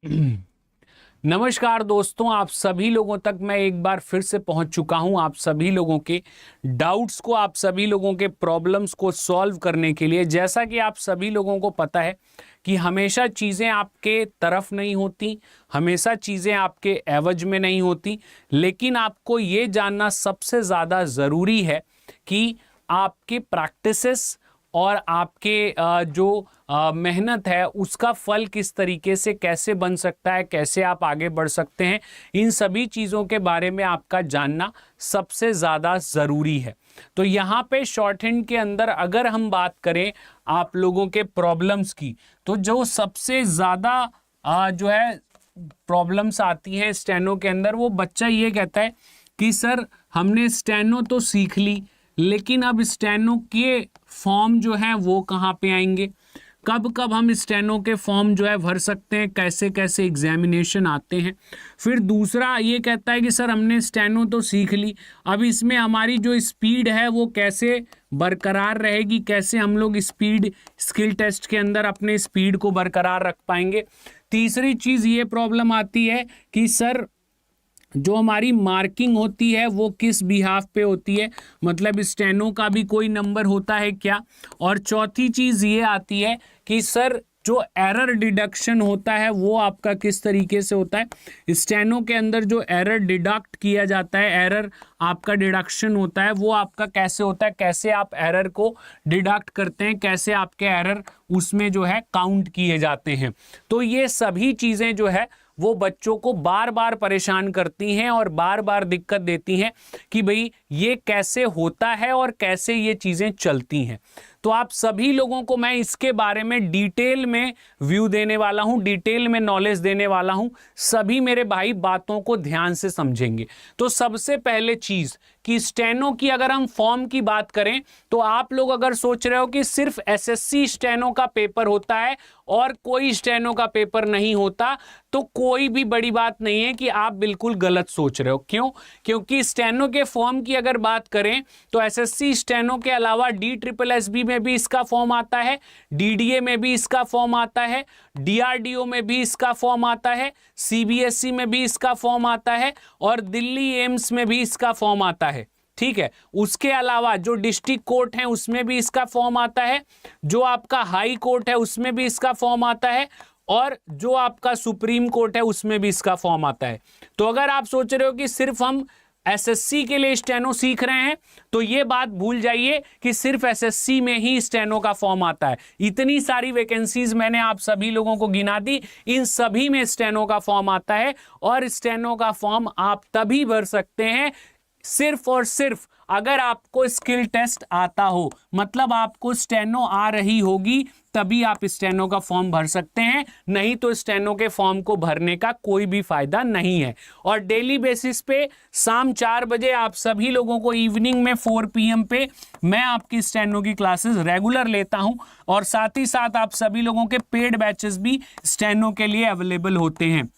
नमस्कार दोस्तों, आप सभी लोगों तक मैं एक बार फिर से पहुंच चुका हूं। आप सभी लोगों के डाउट्स को, आप सभी लोगों के प्रॉब्लम्स को सॉल्व करने के लिए। जैसा कि आप सभी लोगों को पता है कि हमेशा चीज़ें आपके तरफ नहीं होती, हमेशा चीज़ें आपके एवज में नहीं होती, लेकिन आपको ये जानना सबसे ज़्यादा ज़रूरी है कि आपके प्रैक्टिसेस और आपके जो मेहनत है उसका फल किस तरीके से कैसे बन सकता है, कैसे आप आगे बढ़ सकते हैं, इन सभी चीज़ों के बारे में आपका जानना सबसे ज़्यादा ज़रूरी है। तो यहाँ पे शॉर्ट हैंड के अंदर अगर हम बात करें आप लोगों के प्रॉब्लम्स की, तो जो सबसे ज़्यादा जो है प्रॉब्लम्स आती हैं स्टेनो के अंदर, वो बच्चा ये कहता है कि सर हमने स्टेनो तो सीख ली, लेकिन अब स्टेनो के फॉर्म जो है वो कहाँ पे आएंगे, कब कब हम स्टेनो के फॉर्म जो है भर सकते हैं, कैसे कैसे एग्जामिनेशन आते हैं। फिर दूसरा ये कहता है कि सर हमने स्टेनो तो सीख ली, अब इसमें हमारी जो स्पीड है वो कैसे बरकरार रहेगी, कैसे हम लोग स्पीड स्किल टेस्ट के अंदर अपने स्पीड को बरकरार रख पाएंगे। तीसरी चीज़ ये प्रॉब्लम आती है कि सर जो हमारी मार्किंग होती है वो किस बिहाफ पे होती है, मतलब स्टेनो का भी कोई नंबर होता है क्या। और चौथी चीज़ ये आती है कि सर जो एरर डिडक्शन होता है वो आपका किस तरीके से होता है। स्टेनो के अंदर जो एरर डिडक्ट किया जाता है, एरर आपका डिडक्शन होता है, वो आपका कैसे होता है, कैसे आप एरर को डिडक्ट करते हैं, कैसे आपके एरर उसमें जो है काउंट किए जाते हैं। तो ये सभी चीज़ें जो है वो बच्चों को बार बार परेशान करती हैं और बार बार दिक्कत देती हैं कि भाई ये कैसे होता है और कैसे ये चीज़ें चलती हैं। तो आप सभी लोगों को मैं इसके बारे में डिटेल में व्यू देने वाला हूं, डिटेल में नॉलेज देने वाला हूं। सभी मेरे भाई बातों को ध्यान से समझेंगे। तो सबसे पहले चीज़ कि स्टेनो की अगर हम फॉर्म की बात करें, तो आप लोग अगर सोच रहे हो कि सिर्फ एसएससी स्टेनो का पेपर होता है और कोई स्टेनो का पेपर नहीं होता, तो कोई भी बड़ी बात नहीं है कि आप बिल्कुल गलत सोच रहे हो। क्यों? क्योंकि स्टेनो के फॉर्म की अगर बात करें तो एसएससी स्टेनो के अलावा DSSB में भी इसका फॉर्म आता है, DDA में भी इसका फॉर्म आता है, DRDO में भी इसका फॉर्म आता है, CBSE में भी इसका फॉर्म आता है और दिल्ली एम्स में भी इसका फॉर्म आता है। ठीक है, उसके अलावा जो डिस्ट्रिक्ट कोर्ट है उसमें भी इसका फॉर्म आता है, जो आपका हाई कोर्ट है उसमें भी इसका फॉर्म आता है और जो आपका सुप्रीम कोर्ट है उसमें भी इसका फॉर्म आता है। तो अगर आप सोच रहे हो कि सिर्फ हम एसएससी के लिए स्टेनो सीख रहे हैं, तो ये बात भूल जाइए कि सिर्फ एसएससी में ही स्टेनो का फॉर्म आता है। इतनी सारी वैकेंसीज मैंने आप सभी लोगों को गिना दी, इन सभी में स्टेनो का फॉर्म आता है और स्टेनो का फॉर्म आप तभी भर सकते हैं सिर्फ और सिर्फ अगर आपको स्किल टेस्ट आता हो, मतलब आपको स्टेनो आ रही होगी तभी आप स्टेनो का फॉर्म भर सकते हैं, नहीं तो स्टेनो के फॉर्म को भरने का कोई भी फायदा नहीं है। और डेली बेसिस पे शाम 4 बजे आप सभी लोगों को, इवनिंग में 4 PM पे मैं आपकी स्टेनो की क्लासेस रेगुलर लेता हूं और साथ ही साथ आप सभी लोगों के पेड बैचेस भी स्टेनो के लिए अवेलेबल होते हैं।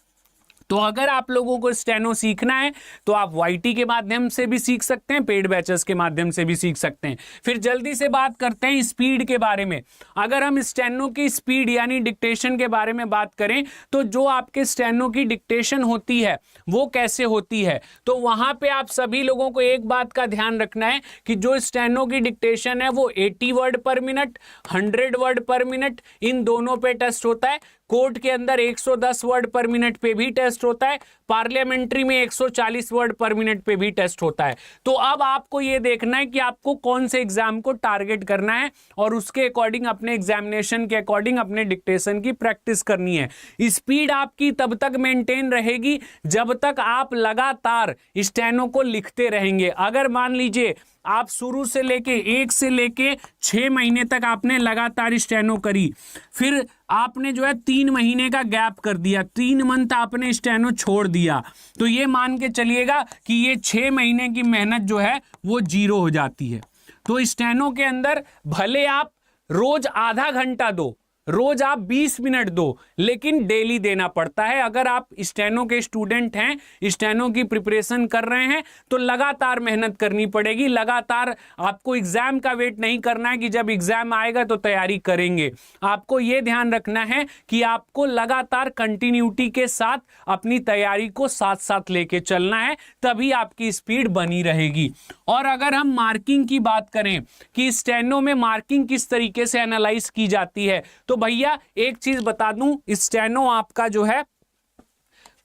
तो अगर आप लोगों को स्टेनो सीखना है तो आप YT के माध्यम से भी सीख सकते हैं, पेड बैचेस के माध्यम से भी सीख सकते हैं। फिर जल्दी से बात करते हैं स्पीड के बारे में। अगर हम स्टेनो की स्पीड यानी डिक्टेशन के बारे में बात करें, तो जो आपके स्टेनो की डिक्टेशन होती है वो कैसे होती है, तो वहां पे आप सभी लोगों को एक बात का ध्यान रखना है कि जो स्टेनो की डिक्टेशन है वो 80 वर्ड पर मिनट, 100 वर्ड पर मिनट, इन दोनों पे टेस्ट होता है। कोर्ट के अंदर 110 वर्ड पर मिनट पे भी टेस्ट होता है, पार्लियामेंट्री में 140 वर्ड पर मिनट पे भी टेस्ट होता है। तो अब आपको ये देखना है कि आपको कौन से एग्जाम को टारगेट करना है और उसके अकॉर्डिंग, अपने एग्जामिनेशन के अकॉर्डिंग अपने डिक्टेशन की प्रैक्टिस करनी है। स्पीड आपकी तब तक मेंटेन रहेगी जब तक आप लगातार स्टेनो को लिखते रहेंगे। अगर मान लीजिए आप शुरू से लेके 1 से लेके 6 महीने तक आपने लगातार स्टेनो करी, फिर आपने जो है 3 महीने का गैप कर दिया, 3 मंथ आपने स्टेनो छोड़ दिया, तो ये मान के चलिएगा कि ये 6 महीने की मेहनत जो है वो 0 हो जाती है। तो स्टेनो के अंदर भले आप रोज आधा घंटा दो, रोज आप 20 मिनट दो, लेकिन डेली देना पड़ता है। अगर आप स्टेनो के स्टूडेंट हैं, स्टेनो की प्रिपरेशन कर रहे हैं, तो लगातार मेहनत करनी पड़ेगी। लगातार आपको एग्जाम का वेट नहीं करना है कि जब एग्जाम आएगा तो तैयारी करेंगे। आपको यह ध्यान रखना है कि आपको लगातार कंटिन्यूटी के साथ अपनी तैयारी को साथ साथ लेके चलना है, तभी आपकी स्पीड बनी रहेगी। और अगर हम मार्किंग की बात करें कि स्टेनो में मार्किंग किस तरीके से एनालाइज की जाती है, तो भैया एक चीज बता दूं, स्टेनो आपका जो है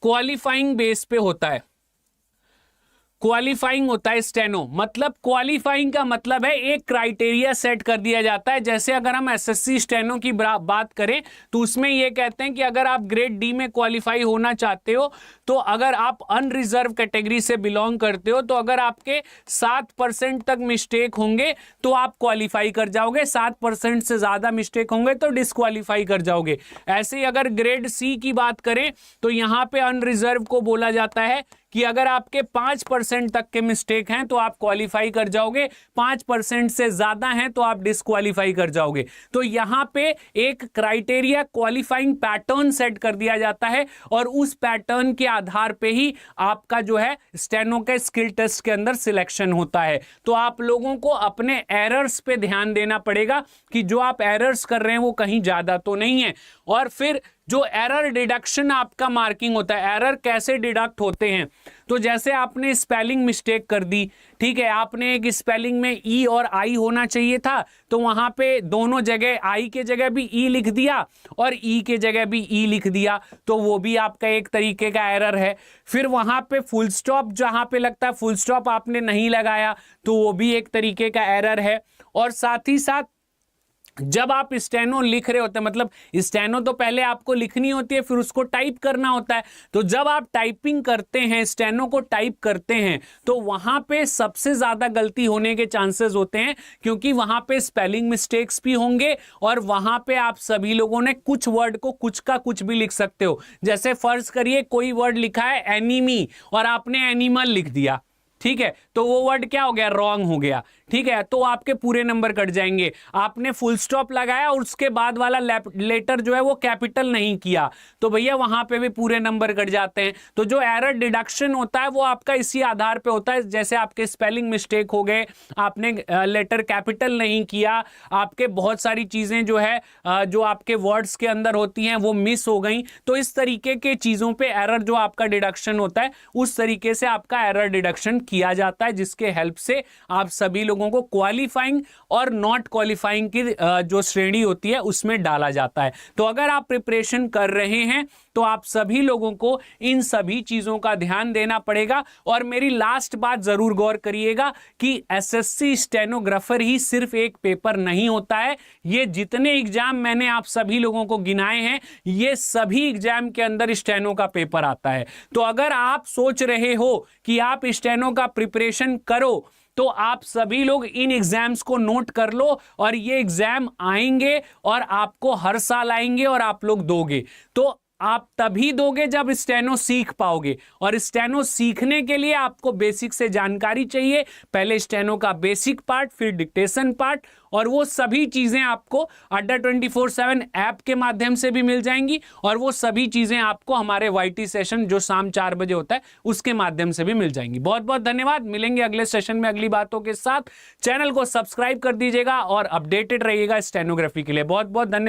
क्वालिफाइंग बेस पे होता है। क्वालिफाइंग होता है स्टेनो, मतलब क्वालिफाइंग का मतलब है एक क्राइटेरिया सेट कर दिया जाता है। जैसे अगर हम एसएससी स्टेनो की बात करें तो उसमें यह कहते हैं कि अगर आप ग्रेड डी में क्वालिफाई होना चाहते हो, तो अगर आप अनरिजर्व कैटेगरी से बिलोंग करते हो, तो अगर आपके 7% तक मिस्टेक होंगे तो आप क्वालिफाई कर जाओगे, 7% से ज्यादा मिस्टेक होंगे तो डिस्क्वालीफाई कर जाओगे। ऐसे ही अगर ग्रेड सी की बात करें तो यहां पे अनरिजर्व को बोला जाता है कि अगर आपके 5% तक के मिस्टेक हैं तो आप क्वालिफाई कर जाओगे, 5% से ज्यादा हैं तो आप डिस्क्वालीफाई कर जाओगे। तो यहां पे एक क्राइटेरिया क्वालिफाइंग पैटर्न सेट कर दिया जाता है और उस पैटर्न के आधार पे ही आपका जो है स्टेनो के स्किल टेस्ट के अंदर सिलेक्शन होता है। तो आप लोगों को अपने एरर्स पे ध्यान देना पड़ेगा कि जो आप एरर्स कर रहे हैं वो कहीं ज्यादा तो नहीं है। और फिर जो एरर डिडक्शन आपका मार्किंग होता है, एरर कैसे डिडक्ट होते हैं, तो जैसे आपने स्पेलिंग मिस्टेक कर दी, ठीक है, आपने एक स्पेलिंग में ई और आई होना चाहिए था, तो वहां पे दोनों जगह आई के जगह भी ई लिख दिया और ई के जगह भी ई लिख दिया, तो वो भी आपका एक तरीके का एरर है। फिर वहां पे फुल स्टॉप जहां पे लगता है फुल स्टॉप आपने नहीं लगाया, तो वो भी एक तरीके का एरर है। और साथ ही साथ जब आप स्टेनो लिख रहे होते हैं, मतलब स्टेनो तो पहले आपको लिखनी होती है, फिर उसको टाइप करना होता है, तो जब आप टाइपिंग करते हैं, स्टेनो को टाइप करते हैं, तो वहां पे सबसे ज्यादा गलती होने के चांसेस होते हैं, क्योंकि वहां पे स्पेलिंग मिस्टेक्स भी होंगे और वहां पे आप सभी लोगों ने कुछ वर्ड को कुछ का कुछ भी लिख सकते हो। जैसे फर्ज करिए कोई वर्ड लिखा है एनीमी और आपने एनिमल लिख दिया, ठीक है, तो वो वर्ड क्या हो गया, रॉन्ग हो गया, ठीक है, तो आपके पूरे नंबर कट जाएंगे। आपने फुल स्टॉप लगाया और उसके बाद वाला लेटर जो है वो कैपिटल नहीं किया, तो भैया वहां पे भी पूरे नंबर कट जाते हैं। तो जो एरर डिडक्शन होता है वो आपका इसी आधार पे होता है, जैसे आपके स्पेलिंग मिस्टेक हो गए, आपने लेटर कैपिटल नहीं किया, आपके बहुत सारी चीजें जो है जो आपके वर्ड्स के अंदर होती हैं वो मिस हो गई, तो इस तरीके के चीजों पे एरर जो आपका डिडक्शन होता है उस तरीके से आपका एरर डिडक्शन किया जाता है, जिसके हेल्प से आप सभी लोगों को क्वालिफाइंग और नॉट क्वालिफाइंग की जो श्रेणी होती है उसमें डाला जाता है। तो अगर आप प्रिपरेशन कर रहे हैं तो आप सभी लोगों को इन सभी चीजों का ध्यान देना पड़ेगा। और मेरी लास्ट बात जरूर गौर करिएगा कि एसएससी स्टेनोग्राफर ही सिर्फ एक पेपर नहीं होता है, ये जितने एग्जाम मैंने आप सभी लोगों को गिनाए हैं ये सभी एग्जाम के अंदर स्टेनो का पेपर आता है। तो अगर आप सोच रहे हो कि आप स्टेनो का प्रिपरेशन करो तो आप सभी लोग इन एग्जाम्स को नोट कर लो, और ये एग्जाम आएंगे और आपको हर साल आएंगे और आप लोग दोगे, तो आप तभी दोगे जब स्टेनो सीख पाओगे। और स्टेनो सीखने के लिए आपको बेसिक से जानकारी चाहिए, पहले स्टेनो का बेसिक पार्ट, फिर डिक्टेशन पार्ट, और वो सभी चीजें आपको अड्डा 24/7 ऐप के माध्यम से भी मिल जाएंगी, और वो सभी चीजें आपको हमारे वाईटी सेशन जो शाम 4 बजे होता है उसके माध्यम से भी मिल जाएंगी। बहुत बहुत धन्यवाद, मिलेंगे अगले सेशन में अगली बातों के साथ। चैनल को सब्सक्राइब कर दीजिएगा और अपडेटेड रहिएगा स्टेनोग्राफी के लिए। बहुत बहुत धन्यवाद।